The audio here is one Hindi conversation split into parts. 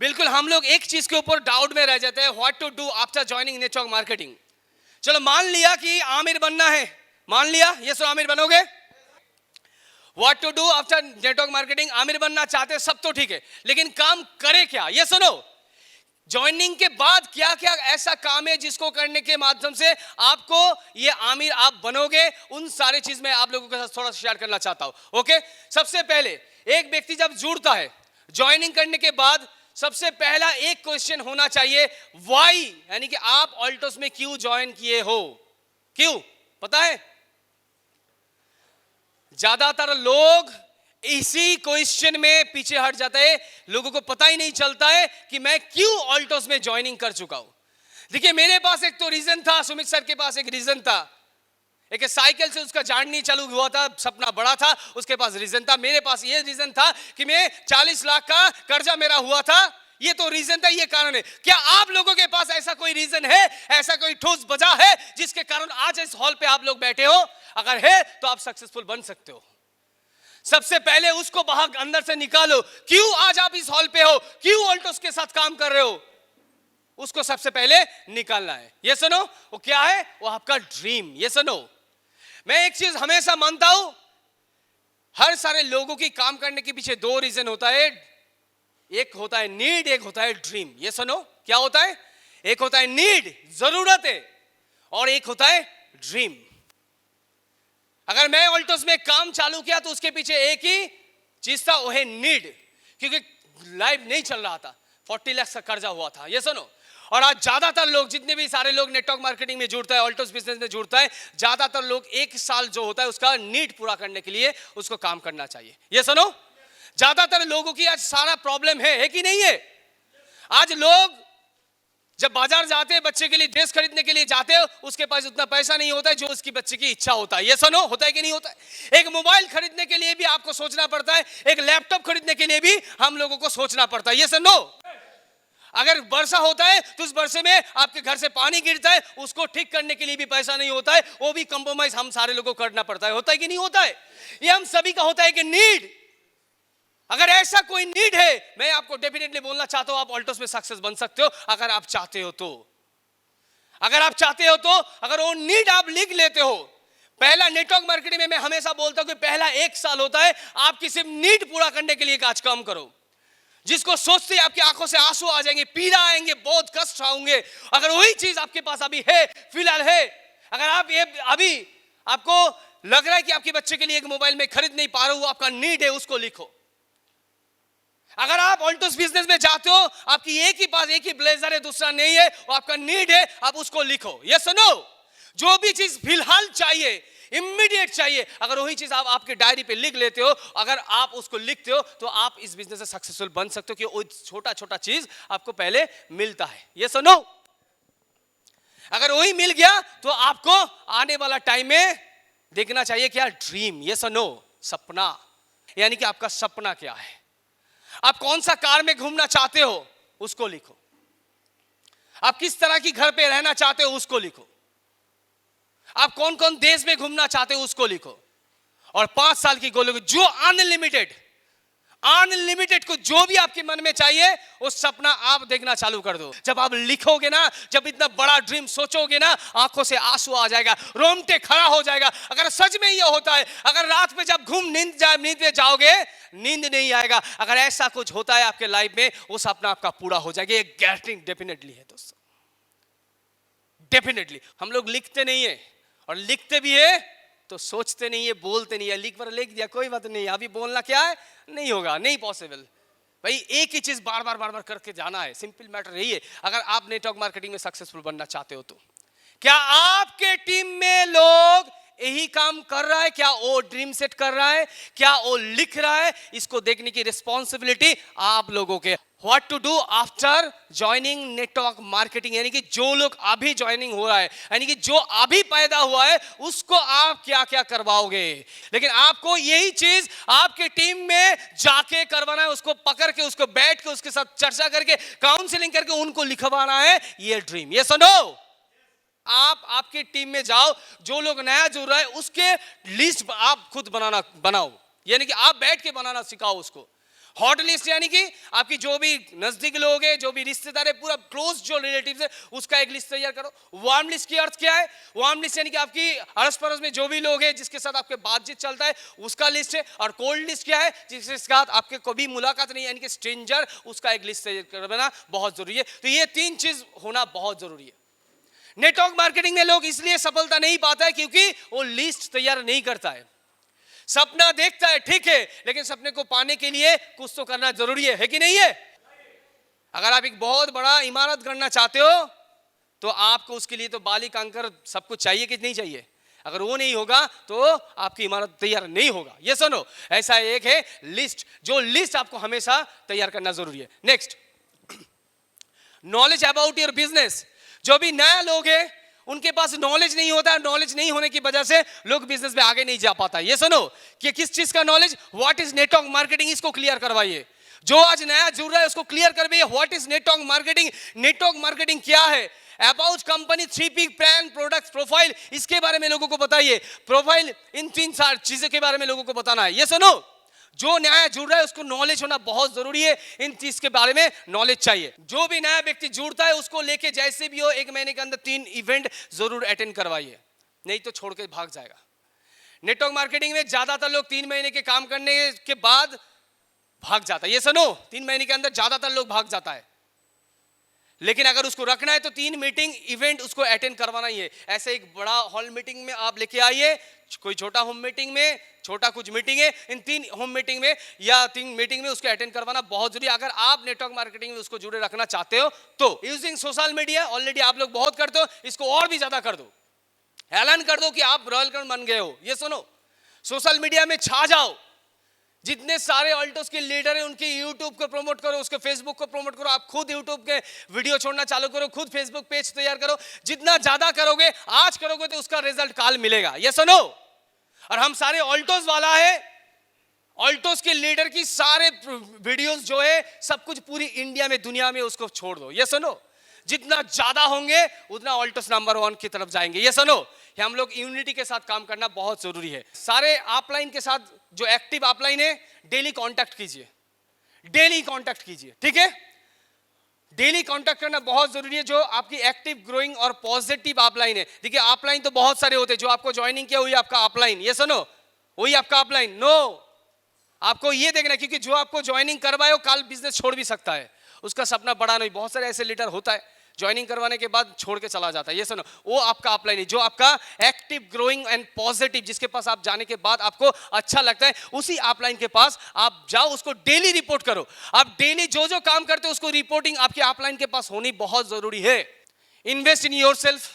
बिल्कुल हम लोग एक चीज के ऊपर डाउट में रह जाते हैं, what to do after joining network marketing. चलो मान लिया कि आमिर बनना है, मान लिया ये सो आमिर बनोगे। What to do after network marketing, आमिर बनना चाहते हैं सब तो ठीक है, लेकिन काम करे क्या, ये सुनो। ज्वाइनिंग के बाद क्या क्या ऐसा काम है जिसको करने के माध्यम से आपको ये आमिर आप बनोगे, उन सारे चीज में आप लोगों के साथ थोड़ा शेयर करना चाहता हूं। ओके, सबसे पहले एक व्यक्ति जब जुड़ता है ज्वाइनिंग करने के बाद, सबसे पहला एक क्वेश्चन होना चाहिए, व्हाई, यानी कि आप ऑल्टोस में क्यों ज्वाइन किए हो, क्यों, पता है। ज्यादातर लोग इसी क्वेश्चन में पीछे हट जाता है, लोगों को पता ही नहीं चलता है कि मैं क्यों ऑल्टोस में ज्वाइनिंग कर चुका हूं। देखिए मेरे पास एक तो रीजन था, सुमित सर के पास एक रीजन था, एक साइकिल से उसका जर्नी चालू हुआ था, सपना बड़ा था, उसके पास रीजन था। मेरे पास ये रीजन था कि मैं 40 लाख का कर्जा मेरा हुआ था, ये तो रीजन था, ये कारण है। क्या आप लोगों के पास ऐसा कोई रीजन है, ऐसा कोई ठोस वजह है जिसके कारण आज इस हॉल पे आप लोग बैठे हो? अगर है तो आप सक्सेसफुल बन सकते हो। सबसे पहले उसको बाहर अंदर से निकालो, क्यों आज आप इस हॉल पे हो, क्यों ऑल्टोस के साथ काम कर रहे हो, उसको सबसे पहले निकालना है। ये सुनो, वो क्या है, वो आपका ड्रीम। ये सुनो, मैं एक चीज हमेशा मानता हूं, हर सारे लोगों की काम करने के पीछे दो रीजन होता है, एक होता है नीड, एक होता है ड्रीम। ये सुनो, क्या होता है, एक होता है नीड, जरूरत है, और एक होता है ड्रीम। अगर मैं ऑल्टोस में काम चालू किया तो उसके पीछे एक ही चीज था, वो है नीड, क्योंकि लाइफ नहीं चल रहा था, 40 लाख का कर्जा हुआ था। ये सुनो, और आज ज्यादातर लोग, जितने भी सारे लोग नेटवर्क मार्केटिंग में जुड़ता है, ऑल्टोस बिजनेस में जुड़ता है, ज्यादातर लोग एक साल जो होता है उसका नीड पूरा करने के लिए उसको काम करना चाहिए। ये सुनो, ज्यादातर लोगों की आज सारा प्रॉब्लम है कि नहीं है। आज लोग जब बाजार जाते हैं, बच्चे के लिए ड्रेस खरीदने के लिए जाते हो, उसके पास उतना पैसा नहीं होता है जो उसकी बच्चे की इच्छा होता है। ये सुनो, होता है कि नहीं होता है। एक मोबाइल खरीदने के लिए भी आपको सोचना पड़ता है, एक लैपटॉप खरीदने के लिए भी हम लोगों को सोचना पड़ता है। ये सुनो, अगर वर्षा होता है तो उस वर्षे में आपके घर से पानी गिरता है, उसको ठीक करने के लिए भी पैसा नहीं होता है, वो भी कंप्रोमाइज हम सारे लोगों को करना पड़ता है। होता है कि नहीं होता है। ये हम सभी का होता है कि नीड। अगर ऐसा कोई नीड है, मैं आपको डेफिनेटली बोलना चाहता हूं, आप ऑल्टोस में सक्सेस बन सकते हो, अगर आप चाहते हो तो। अगर आप चाहते हो तो, अगर वो नीड आप लिख लेते हो, पहला नेटवर्क मार्केटिंग में मैं हमेशा बोलता हूं कि पहला 1 साल होता है आपकी सिर्फ नीड पूरा करने के लिए आज काम करो, जिसको सोचते ही आपकी आंखों से आंसू आ जाएंगे, पीड़ा आएंगे, बहुत कष्ट आएंगे। अगर वही चीज आपके पास अभी है, फिलहाल है, अगर आप ये अभी आपको लग रहा है कि आपके बच्चे के लिए एक मोबाइल में खरीद नहीं पा रहे हो, वो आपका नीड है, उसको लिखो। अगर आप ऑल्टोस बिजनेस में जाते हो, आपकी एक ही ब्लेजर है, दूसरा नहीं है, वो आपका नीड है, आप उसको लिखो। ये सुनो, जो भी चीज फिलहाल चाहिए, इमीडिएट चाहिए, अगर वही चीज आप आपके डायरी पे लिख लेते हो, अगर आप उसको लिखते हो, तो आप इस बिजनेस में सक्सेसफुल बन सकते हो, कि वो छोटा छोटा चीज आपको पहले मिलता है। ये सुनो, अगर वही मिल गया तो आपको आने वाला टाइम में देखना चाहिए क्या, ड्रीम। ये सुनो, सपना, यानी कि आपका सपना क्या है, आप कौन सा कार में घूमना चाहते हो, उसको लिखो। आप किस तरह की घर पे रहना चाहते हो, उसको लिखो। आप कौन कौन देश में घूमना चाहते हो, उसको लिखो। और 5 साल की गोल, जो अनलिमिटेड को जो भी आपके मन में चाहिए, वो सपना आप देखना चालू कर दो। जब आप लिखोगे ना, जब इतना बड़ा ड्रीम सोचोगे ना, आंखों से आंसू आ जाएगा, रोंगटे खड़ा हो जाएगा। अगर सच में ये होता है, अगर रात में जब नींद में जाओगे, नींद नहीं आएगा। अगर ऐसा कुछ होता है आपके लाइफ में, वो सपना आपका पूरा हो जाएगा। ये गारंटी डेफिनेटली है दोस्तों, डेफिनेटली। हम लोग लिखते नहीं है, और लिखते भी है तो सोचते नहीं है, बोलते नहीं है। लिख दिया, कोई बात नहीं, अभी बोलना क्या है, नहीं होगा, नहीं पॉसिबल। भाई एक ही चीज बार बार करके जाना है, सिंपल मैटर यही है। अगर आप नेटवर्क मार्केटिंग में सक्सेसफुल बनना चाहते हो तो क्या आपके टीम में लोग यही काम कर रहा है, क्या वो ड्रीम सेट कर रहा है, क्या वो लिख रहा है, इसको देखने की रिस्पॉन्सिबिलिटी आप लोगों के। What to do after joining network marketing, यानी कि जो लोग अभी ज्वाइनिंग हो रहा है, यानी कि जो अभी पैदा हुआ है, उसको आप क्या क्या करवाओगे। लेकिन आपको यही चीज आपके टीम में जाके करवाना है, उसको पकड़ के, उसको बैठ के, उसके साथ चर्चा करके, काउंसलिंग करके उनको लिखवाना है ये ड्रीम। ये सुनो, आप आपकी टीम में जाओ, जो लोग नया जुड़ रहा है उसके लिस्ट आप खुद बनाओ, यानी कि आप बैठ के बनाना सिखाओ उसको। हॉट लिस्ट यानी कि आपकी जो भी नजदीक लोग हैं, जो भी रिश्तेदार है, पूरा क्लोज जो रिलेटिव्स है, उसका एक लिस्ट तैयार करो। वार्म लिस्ट की अर्थ क्या है? वार्म लिस्ट यानी कि आपकी अड़ोस पड़ोस में जो भी लोग हैं जिसके साथ आपके बातचीत चलता है उसका लिस्ट है। और कोल्ड लिस्ट क्या है? जिसके साथ आपके कभी मुलाकात नहीं, यानी कि स्ट्रेंजर, उसका एक लिस्ट तैयार करना बहुत जरूरी है। तो ये तीन चीज होना बहुत जरूरी है। नेटवर्क मार्केटिंग में लोग इसलिए सफलता नहीं पाता है क्योंकि वो लिस्ट तैयार नहीं करता है। सपना देखता है, ठीक है, लेकिन सपने को पाने के लिए कुछ तो करना जरूरी है कि नहीं है? अगर आप एक बहुत बड़ा इमारत गढ़ना चाहते हो तो आपको उसके लिए तो बाली कंकर सब कुछ चाहिए कि नहीं चाहिए? अगर वो नहीं होगा तो आपकी इमारत तैयार नहीं होगा। ये सुनो, ऐसा एक है लिस्ट, जो लिस्ट आपको हमेशा तैयार करना जरूरी है। Next, knowledge about your business. जो भी नया लोग है उनके पास नॉलेज नहीं होता। नॉलेज नहीं होने की वजह से लोग बिजनेस में आगे नहीं जा पाता। ये सुनो कि किस चीज का knowledge, what is network marketing, इसको क्लियर करवाइए। जो आज नया जुड़ रहा है उसको क्लियर करवाइए what is network marketing. Network marketing क्या है? About company, 3P, brand, product, profile, इसके बारे में लोगों को बताइए। प्रोफाइल, इन तीन चार चीजों के बारे में लोगों को बताना है। ये सुनो, जो नया जुड़ रहा है उसको नॉलेज होना बहुत जरूरी है। इन चीज के बारे में नॉलेज चाहिए। जो भी नया व्यक्ति जुड़ता है उसको लेके जैसे भी हो 1 महीने के अंदर 3 इवेंट जरूर अटेंड करवाइए, नहीं तो छोड़ के भाग जाएगा। नेटवर्क मार्केटिंग में ज्यादातर लोग 3 महीने के काम करने के बाद भाग जाता है। ये सुनो, 3 महीने के अंदर ज्यादातर लोग भाग जाता है, लेकिन अगर उसको रखना है तो 3 मीटिंग इवेंट उसको अटेंड करवाना ही है। ऐसे एक बड़ा हॉल मीटिंग में आप लेके आइए, कोई छोटा होम मीटिंग में, छोटा कुछ मीटिंग है, इन 3 होम मीटिंग में या 3 मीटिंग में उसको अटेंड करवाना बहुत जरूरी है। अगर आप नेटवर्क मार्केटिंग में उसको जुड़े रखना चाहते हो तो यूजिंग सोशल मीडिया, ऑलरेडी आप लोग बहुत करते हो, इसको और भी ज्यादा कर दो। ऐलान कर दो कि आप रॉयल कर्ण बन गए हो। ये सुनो, सोशल मीडिया में छा जाओ। जितने सारे ऑल्टोस के लीडर हैं उनके यूट्यूब को प्रमोट करो, उसके फेसबुक को प्रमोट करो। आप खुद यूट्यूब के वीडियो छोड़ना चालू करो, खुद फेसबुक पेज तैयार करो। जितना ज्यादा करोगे, आज करोगे तो उसका रिजल्ट काल मिलेगा। ये सुनो, और हम सारे ऑल्टोस वाला है, ऑल्टोस के लीडर की सारे वीडियोस जो है सब कुछ पूरी इंडिया में, दुनिया में उसको छोड़ दो। ये सुनो, जितना ज्यादा होंगे उतना ऑल्टोस नंबर 1 की तरफ जाएंगे। ये सुनो, हम लोग यूनिटी के साथ काम करना बहुत जरूरी है। सारे अपलाइन के साथ, जो एक्टिव अपलाइन है, डेली कांटेक्ट कीजिए, डेली कांटेक्ट कीजिए, ठीक है? डेली कांटेक्ट करना बहुत जरूरी है। जो आपकी एक्टिव, ग्रोइंग और पॉजिटिव अपलाइन है। देखिए, अपलाइन तो बहुत सारे होते हैं, जो आपको ज्वाइनिंग किया वही आपका अपलाइन। ये सुनो, वही आपका अपलाइन। नो, आपको ये देखना है, क्योंकि जो आपको ज्वाइनिंग करवाए वो कल बिजनेस छोड़ भी सकता है, उसका सपना बड़ा नहीं। बहुत सारे ऐसे लीडर होता है ज्वाइनिंग करवाने के बाद छोड़ के चला जाता है। ये सुनो, वो आपका अपलाइन है, जो आपका एक्टिव, ग्रोइंग एंड पॉजिटिव, जिसके पास आप जाने के बाद आपको अच्छा लगता है, उसी अपलाइन के पास आप जाओ, उसको डेली रिपोर्ट करो। आप डेली जो जो काम करते हो उसको रिपोर्टिंग आपके अपलाइन के पास होनी बहुत जरूरी है। Invest in yourself.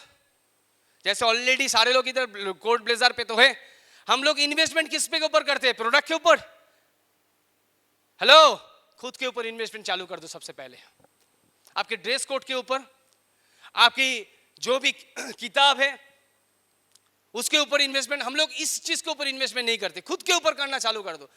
जैसे ऑलरेडी सारे लोग इधर कोड ब्लेजर पे तो है, हम लोग इन्वेस्टमेंट किस पे के ऊपर करते हैं? प्रोडक्ट के ऊपर। हेलो, खुद के ऊपर इन्वेस्टमेंट चालू कर दो। सबसे पहले आपके ड्रेस कोड के ऊपर, आपकी जो भी किताब है उसके ऊपर इन्वेस्टमेंट। हम लोग इस चीज के ऊपर इन्वेस्टमेंट नहीं करते, खुद के ऊपर करना चालू कर दो,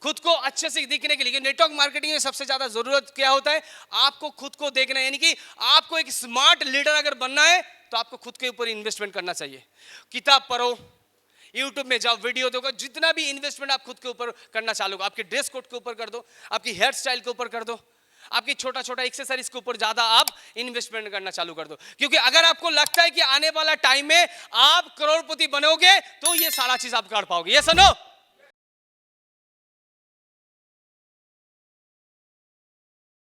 खुद को अच्छे से दिखने के लिए। नेटवर्क मार्केटिंग में सबसे ज्यादा जरूरत क्या होता है? आपको खुद को देखना है, यानी कि आपको एक स्मार्ट लीडर अगर बनना है तो आपको खुद के ऊपर इन्वेस्टमेंट करना चाहिए। किताब पढ़ो, यूट्यूब में जाओ, वीडियो देखो, जितना भी इन्वेस्टमेंट आप खुद के ऊपर करना चालू करो। आपके ड्रेस कोड के ऊपर कर दो, आपकी हेयर स्टाइल के ऊपर कर दो, आपकी छोटा छोटा एक्सेसरीज के ऊपर ज्यादा आप इन्वेस्टमेंट करना चालू कर दो। क्योंकि अगर आपको लगता है कि आने वाला टाइम में आप करोड़पति बनोगे तो ये सारा चीज आप कर पाओगे। ये सुनो,